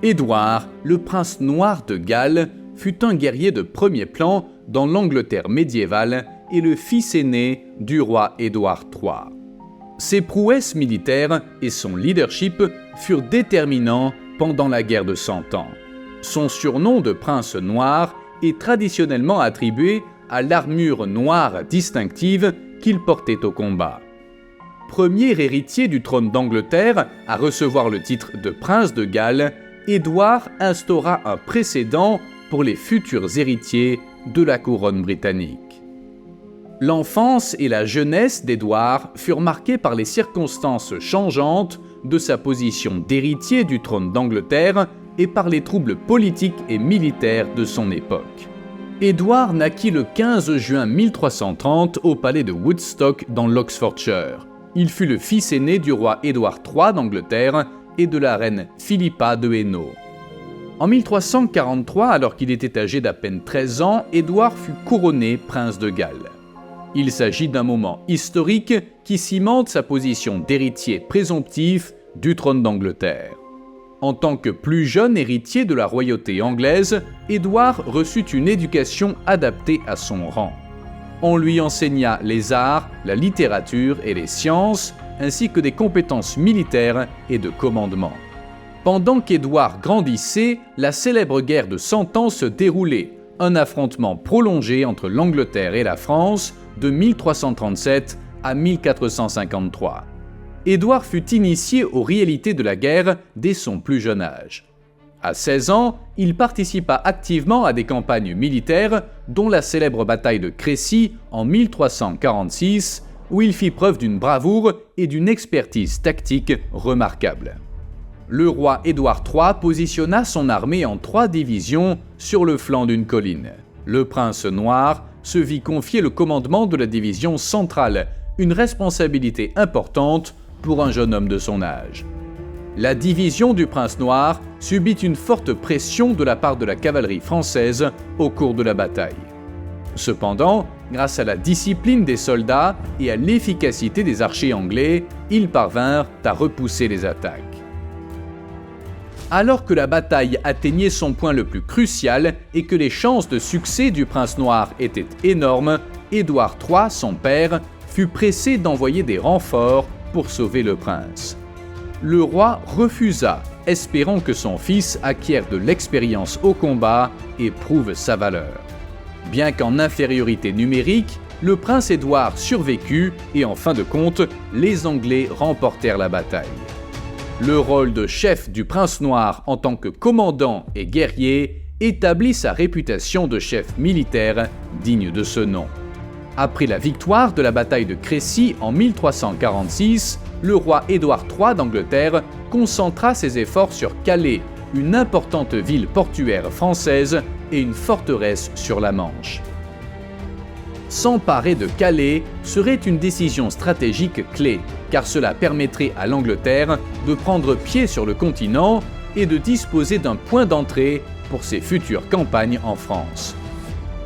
Édouard, le prince noir de Galles, fut un guerrier de premier plan dans l'Angleterre médiévale et le fils aîné du roi Édouard III. Ses prouesses militaires et son leadership furent déterminants pendant la guerre de Cent Ans. Son surnom de prince noir est traditionnellement attribué à l'armure noire distinctive qu'il portait au combat. Premier héritier du trône d'Angleterre à recevoir le titre de prince de Galles, Édouard instaura un précédent pour les futurs héritiers de la couronne britannique. L'enfance et la jeunesse d'Édouard furent marquées par les circonstances changeantes de sa position d'héritier du trône d'Angleterre et par les troubles politiques et militaires de son époque. Édouard naquit le 15 juin 1330 au palais de Woodstock dans l'Oxfordshire. Il fut le fils aîné du roi Édouard III d'Angleterre et de la reine Philippa de Hainaut. En 1343, alors qu'il était âgé d'à peine 13 ans, Édouard fut couronné prince de Galles. Il s'agit d'un moment historique qui cimente sa position d'héritier présomptif du trône d'Angleterre. En tant que plus jeune héritier de la royauté anglaise, Édouard reçut une éducation adaptée à son rang. On lui enseigna les arts, la littérature et les sciences, ainsi que des compétences militaires et de commandement. Pendant qu'Édouard grandissait, la célèbre guerre de Cent Ans se déroulait, un affrontement prolongé entre l'Angleterre et la France de 1337 à 1453. Édouard fut initié aux réalités de la guerre dès son plus jeune âge. À 16 ans, il participa activement à des campagnes militaires, dont la célèbre bataille de Crécy en 1346, où il fit preuve d'une bravoure et d'une expertise tactique remarquables. Le roi Édouard III positionna son armée en 3 divisions sur le flanc d'une colline. Le prince noir se vit confier le commandement de la division centrale, une responsabilité importante pour un jeune homme de son âge. La division du prince noir subit une forte pression de la part de la cavalerie française au cours de la bataille. Cependant, grâce à la discipline des soldats et à l'efficacité des archers anglais, ils parvinrent à repousser les attaques. Alors que la bataille atteignait son point le plus crucial et que les chances de succès du prince noir étaient énormes, Édouard III, son père, fut pressé d'envoyer des renforts pour sauver le prince. Le roi refusa, espérant que son fils acquiert de l'expérience au combat et prouve sa valeur. Bien qu'en infériorité numérique, le prince Édouard survécut et en fin de compte, les Anglais remportèrent la bataille. Le rôle de chef du prince noir en tant que commandant et guerrier établit sa réputation de chef militaire digne de ce nom. Après la victoire de la bataille de Crécy en 1346, le roi Édouard III d'Angleterre concentra ses efforts sur Calais, une importante ville portuaire française et une forteresse sur la Manche. S'emparer de Calais serait une décision stratégique clé, car cela permettrait à l'Angleterre de prendre pied sur le continent et de disposer d'un point d'entrée pour ses futures campagnes en France.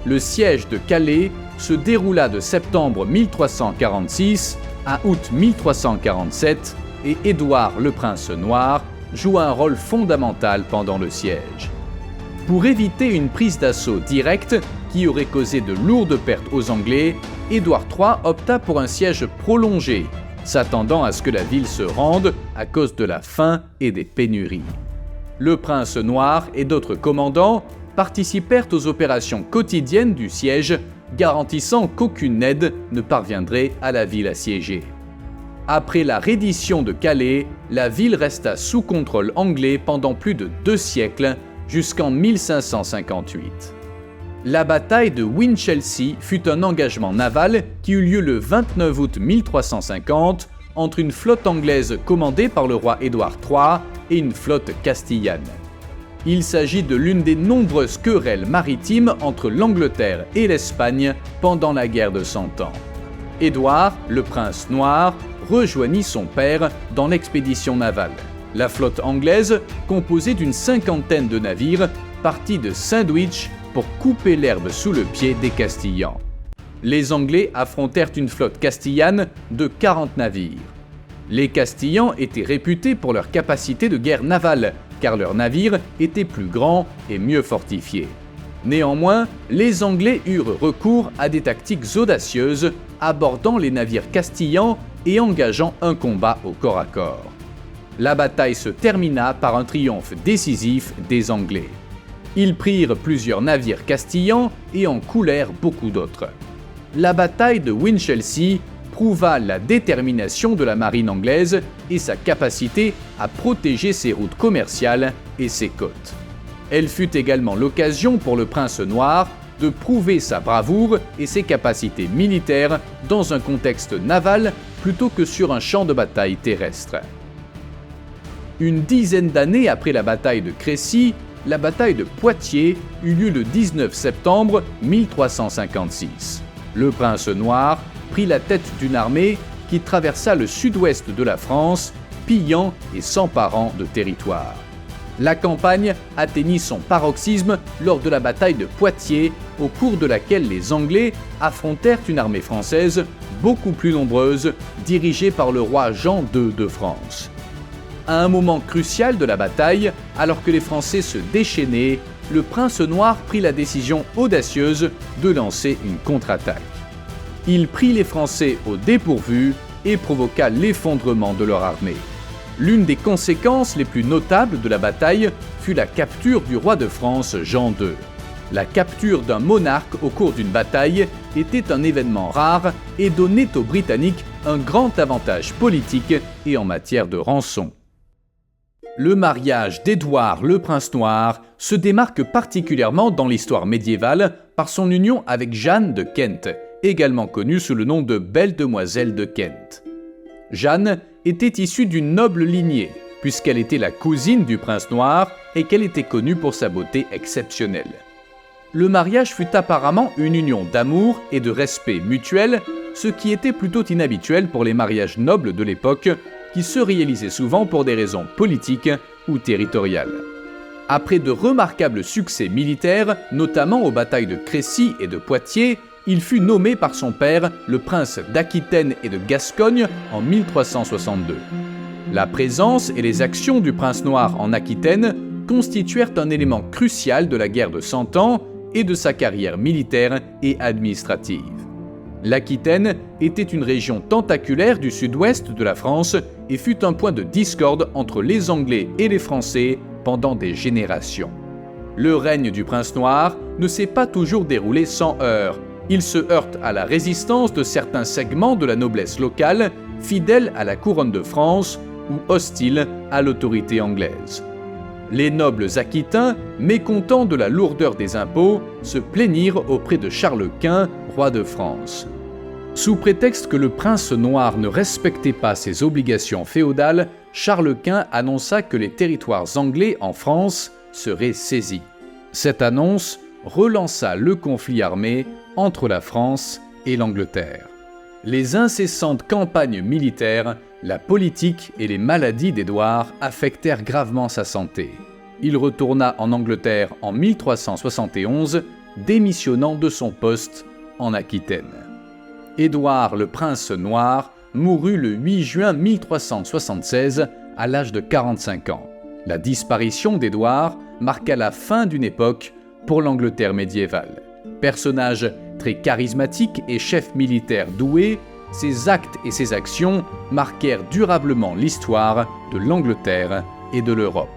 Le siège de Calais se déroula de septembre 1346 à août 1347 et Édouard le prince noir joua un rôle fondamental pendant le siège. Pour éviter une prise d'assaut directe qui aurait causé de lourdes pertes aux Anglais, Édouard III opta pour un siège prolongé, s'attendant à ce que la ville se rende à cause de la faim et des pénuries. Le prince noir et d'autres commandants participèrent aux opérations quotidiennes du siège, garantissant qu'aucune aide ne parviendrait à la ville assiégée. Après la reddition de Calais, la ville resta sous contrôle anglais pendant plus de 2 siècles, jusqu'en 1558. La bataille de Winchelsea fut un engagement naval qui eut lieu le 29 août 1350 entre une flotte anglaise commandée par le roi Édouard III et une flotte castillane. Il s'agit de l'une des nombreuses querelles maritimes entre l'Angleterre et l'Espagne pendant la guerre de Cent Ans. Édouard, le prince noir, rejoignit son père dans l'expédition navale. La flotte anglaise, composée d'une 50aine de navires, partit de Sandwich pour couper l'herbe sous le pied des Castillans. Les Anglais affrontèrent une flotte castillane de 40 navires. Les Castillans étaient réputés pour leur capacité de guerre navale, car leurs navires étaient plus grands et mieux fortifiés. Néanmoins, les Anglais eurent recours à des tactiques audacieuses, abordant les navires castillans et engageant un combat au corps à corps. La bataille se termina par un triomphe décisif des Anglais. Ils prirent plusieurs navires castillans et en coulèrent beaucoup d'autres. La bataille de Winchelsea prouva la détermination de la marine anglaise et sa capacité à protéger ses routes commerciales et ses côtes. Elle fut également l'occasion pour le prince noir de prouver sa bravoure et ses capacités militaires dans un contexte naval plutôt que sur un champ de bataille terrestre. Une dizaine d'années après la bataille de Crécy, la bataille de Poitiers eut lieu le 19 septembre 1356. Le prince noir prit la tête d'une armée qui traversa le sud-ouest de la France, pillant et s'emparant de territoires. La campagne atteignit son paroxysme lors de la bataille de Poitiers, au cours de laquelle les Anglais affrontèrent une armée française beaucoup plus nombreuse, dirigée par le roi Jean II de France. À un moment crucial de la bataille, alors que les Français se déchaînaient, le prince noir prit la décision audacieuse de lancer une contre-attaque. Il prit les Français au dépourvu et provoqua l'effondrement de leur armée. L'une des conséquences les plus notables de la bataille fut la capture du roi de France Jean II. La capture d'un monarque au cours d'une bataille était un événement rare et donnait aux Britanniques un grand avantage politique et en matière de rançon. Le mariage d'Édouard le Prince Noir se démarque particulièrement dans l'histoire médiévale par son union avec Jeanne de Kent, également connue sous le nom de Belle Demoiselle de Kent. Jeanne était issue d'une noble lignée, puisqu'elle était la cousine du prince noir et qu'elle était connue pour sa beauté exceptionnelle. Le mariage fut apparemment une union d'amour et de respect mutuel, ce qui était plutôt inhabituel pour les mariages nobles de l'époque, qui se réalisaient souvent pour des raisons politiques ou territoriales. Après de remarquables succès militaires, notamment aux batailles de Crécy et de Poitiers, il fut nommé par son père le prince d'Aquitaine et de Gascogne en 1362. La présence et les actions du prince noir en Aquitaine constituèrent un élément crucial de la guerre de Cent Ans et de sa carrière militaire et administrative. L'Aquitaine était une région tentaculaire du sud-ouest de la France et fut un point de discorde entre les Anglais et les Français pendant des générations. Le règne du prince noir ne s'est pas toujours déroulé sans heurts. Il se heurte à la résistance de certains segments de la noblesse locale, fidèles à la couronne de France ou hostiles à l'autorité anglaise. Les nobles aquitains, mécontents de la lourdeur des impôts, se plaignirent auprès de Charles Quint, roi de France. Sous prétexte que le prince noir ne respectait pas ses obligations féodales, Charles Quint annonça que les territoires anglais en France seraient saisis. Cette annonce relança le conflit armé entre la France et l'Angleterre. Les incessantes campagnes militaires, la politique et les maladies d'Édouard affectèrent gravement sa santé. Il retourna en Angleterre en 1371, démissionnant de son poste en Aquitaine. Édouard le prince noir mourut le 8 juin 1376 à l'âge de 45 ans. La disparition d'Édouard marqua la fin d'une époque pour l'Angleterre médiévale. Personnage très charismatique et chef militaire doué, ses actes et ses actions marquèrent durablement l'histoire de l'Angleterre et de l'Europe.